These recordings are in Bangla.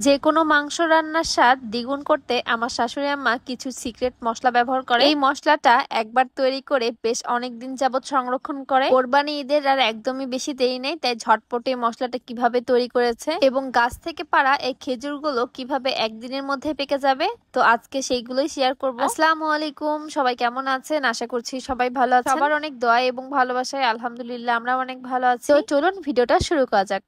যে কোনো মাংস রান্নার স্বাদ দ্বিগুণ করতে আমার শাশুড়ি আম্মা কিছু সিক্রেট মশলা ব্যবহার করে। এই মশলাটা একবার তৈরি করে বেশ অনেক দিন যাবত সংরক্ষণ করে। কোরবানি ঈদের আর একদমই বেশি দেরি নেই, তাই ঝটপট এই মশলাটা কিভাবে তৈরি করেছে এবং গাছ থেকে পাড়া এই খেজুরগুলো কিভাবে একদিনের মধ্যে পেকে যাবে, তো আজকে সেইগুলোই শেয়ার করবো। আসসালামু আলাইকুম, সবাই কেমন আছেন? আশা করছি সবাই ভালো আছেন। সবার অনেক দোয়া এবং ভালোবাসায় আলহামদুলিল্লাহ আমরা অনেক ভালো আছি। তো চলুন ভিডিওটা শুরু করা যাক।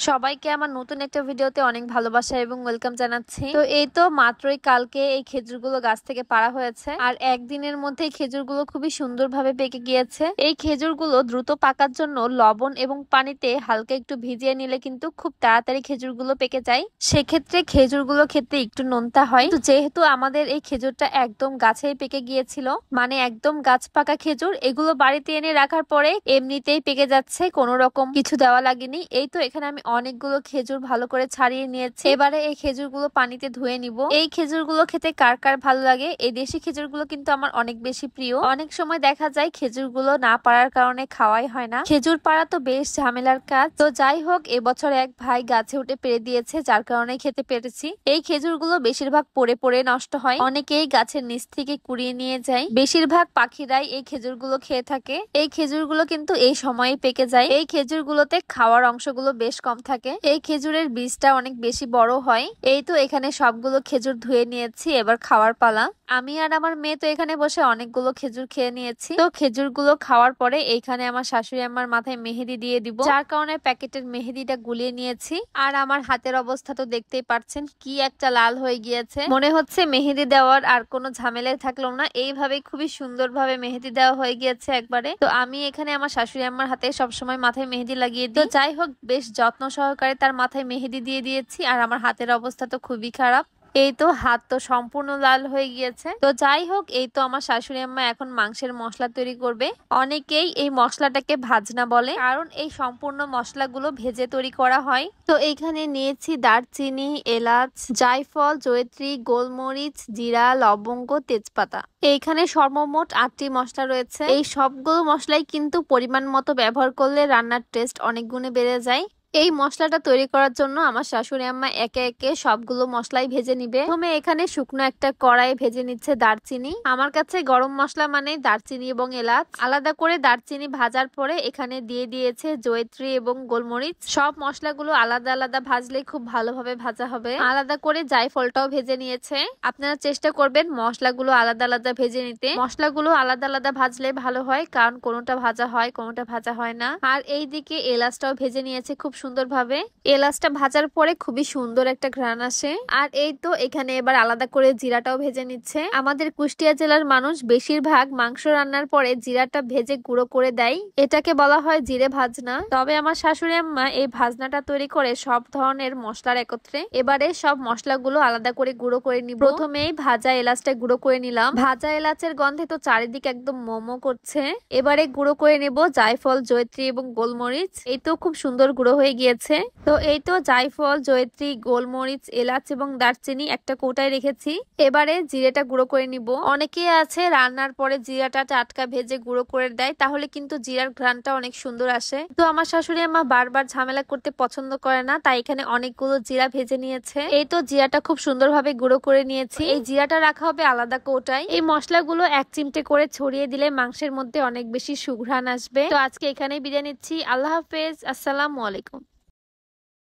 সবাইকে আমার নতুন একটা ভিডিওতে অনেক ভালোবাসা এবং ওয়েলকাম জানাচ্ছি। তো এই তো মাত্রই কালকে এই খেজুরগুলো গাছ থেকে পাড়া হয়েছে আর একদিনের মধ্যে খেজুরগুলো খুবই সুন্দরভাবে পেকে গিয়েছে। এই খেজুরগুলো দ্রুত পাকার জন্য লবণ এবং পানিতে হালকা একটু ভিজিয়ে নিলে কিন্তু খুব তাড়াতাড়ি খেজুরগুলো পেকে যায়। সেক্ষেত্রে খেজুরগুলো খেতে একটু নোনতা হয়। তো যেহেতু আমাদের এই খেজুরটা একদম গাছেই পেকে গিয়েছিল, মানে একদম গাছ পাকা খেজুর, এগুলো বাড়িতে এনে রাখার পরে এমনিতেই পেকে যাচ্ছে, কোনো রকম কিছু দেওয়া লাগেনি। এই তো এখানে আমি অনেকগুলো খেজুর ভালো করে ছাড়িয়ে নিয়েছি। এবারে এই খেজুরগুলো পানিতে ধুয়ে নিব। এই খেজুরগুলো খেতে কার কার ভালো লাগে? এই দেশি খেজুরগুলো কিন্তু আমার অনেক বেশি প্রিয়। অনেক সময় দেখা যায় খেজুরগুলো না পারার কারণে খাওয়াই হয় না। খেজুর পাড়া তো বেশ ঝামেলার কাজ। তো যাই হোক, এবছর এক ভাই গাছে উঠে পেরে দিয়েছে, যার কারণে খেতে পেরেছি। এই খেজুরগুলো বেশিরভাগ পড়ে পড়ে নষ্ট হয়, অনেকেই গাছের নিচ থেকে কুড়িয়ে নিয়ে যায়। বেশিরভাগ পাখিরাই এই খেজুরগুলো খেয়ে থাকে। এই খেজুরগুলো কিন্তু এই সময়ে পেকে যায়। এই খেজুরগুলোতে খাওয়ার অংশগুলো বেশ কম থাকে। এই খেজুরের বীজটা অনেক বেশি বড় হয়। এই তো এখানে সবগুলো খেজুর ধুয়ে নিয়েছি, এবার খাওয়ার পালা। আমি আর আমার মেয়ে তো এখানে বসে অনেকগুলো খেজুর খেয়ে নিয়েছি। তো খেজুরগুলো খাওয়ার পরে এইখানে আমার শাশুড়ি আমার মাথায় মেহেদি দিয়ে দিব, যার কারণে প্যাকেটের মেহেদিটা গুলিয়ে নিয়েছি। আর আমার হাতের অবস্থা তো দেখতেই পাচ্ছেন, কি একটা লাল হয়ে গিয়েছে। মনে হচ্ছে মেহেদি দেওয়ার আর কোনো ঝামেলায় থাকলো না, এইভাবে খুবই সুন্দরভাবে মেহেদি দেওয়া হয়ে গিয়েছে একবারে। তো আমি এখানে আমার শাশুড়ি আমার হাতে সবসময় মাথায় মেহেদি লাগিয়ে দিই। তো যাই হোক, বেশ যত্ন সহকারে তার মাথায় মেহেদি দিয়ে দিয়েছি। আর আমার হাতের অবস্থা তো খুবই খারাপ, এই তো হাত তো সম্পূর্ণ লাল হয়ে গিয়েছে। তো যাই হোক, এই তো আমার শাশুড়ি আম্মা এখন মাংসের মশলা তৈরি করবে। অনেকেই এই মশলাটাকে ভাজনা বলে, কারণ এই সম্পূর্ণ মশলাগুলো ভেজে তৈরি করা হয়। তো এইখানে নিয়েছি দারচিনি, এলাচ, জায়ফল, জয়িত্রী, গোলমরিচ, জিরা, লবঙ্গ, তেজপাতা। এইখানে সর্বমোট 8টি মশলা রয়েছে। এই সবগুলো মশলাই কিন্তু পরিমাণ মতো ব্যবহার করলে রান্নার টেস্ট অনেক গুণে বেড়ে যায়। এই মশলাটা তৈরি করার জন্য আমার শাশুড়ি আম্মা একে একে সবগুলো মশলাই ভেজে নিবে। প্রথমে এখানে শুকনো একটা কড়াই ভেজে নিচ্ছে দারচিনি। আমার কাছে গরম মশলা মানে দারচিনি এবং এলাচ। আলাদা করে দারচিনি ভাজার পরে এখানে দিয়ে দিয়েছে জয়িত্রী এবং গোলমরিচ। সব মশলাগুলো আলাদা আলাদা ভাজলে খুব ভালোভাবে ভাজা হবে। আলাদা করে জায়ফলটাও ভেজে নিয়েছে। আপনারা চেষ্টা করবেন মশলাগুলো আলাদা আলাদা ভেজে নিতে। মশলাগুলো আলাদা আলাদা ভাজলে ভালো হয়, কারণ কোনোটা ভাজা হয় কোনোটা ভাজা হয় না। আর এই দিকে এলাচটাও ভেজে নিয়েছে খুব সুন্দরভাবে। এলাচটা ভাজার পরে খুবই সুন্দর একটা ঘ্রাণ আসে। আর এই তো এখানে এবার আলাদা করে জিরাটাও ভেজে নিচ্ছে। আমাদের কুষ্টিয়া জেলার মানুষ বেশিরভাগ মাংস রান্নার পরে জিরাটা ভেজে গুঁড়ো করে দেয়, এটাকে বলা হয় জিরে ভাজনা। তবে আমার শাশুড়ি আম্মা এই ভাজনাটা তৈরি করে সব ধরনের মশলার একত্রে। এবারে সব মশলাগুলো আলাদা করে গুঁড়ো করে নিব। প্রথমেই ভাজা এলাচটা গুঁড়ো করে নিলাম। ভাজা এলাচের গন্ধে তো চারিদিকে একদম মোমো করছে। এবারে গুঁড়ো করে নেব জায়ফল, জয়িত্রী এবং গোলমরিচ। এই তো খুব সুন্দর গুঁড়ো হয়ে গিয়েছে। তো এই তো জায়ফল, জয়িত্রী, গোলমরিচ, এলাচ এবং দারচিনি একটা কৌটায় রেখেছি। এবারে জিরেটা গুঁড়ো করে নিব। অনেকে আছে রান্নার পরে জিরাটা টাটকা ভেজে গুঁড়ো করে দেয়, তাহলে কিন্তু জিরার ঘ্রাণটা অনেক সুন্দর আসে। তো আমার শাশুড়ি আম্মা বারবার ঝামেলা করতে পছন্দ করে না, তাই এখানে অনেকগুলো জিরা ভেজে নিয়েছে। এই তো জিরাটা খুব সুন্দরভাবে গুঁড়ো করে নিয়েছি। এই জিরাটা রাখা হবে আলাদা কৌটায়। এই মশলাগুলো এক চিমটে করে ছড়িয়ে দিলে মাংসের মধ্যে অনেক বেশি সুঘ্রাণ আসবে। তো আজকে এখানেই বিদায় নিচ্ছি। আল্লাহ হাফেজ, আসসালামু আলাইকুম।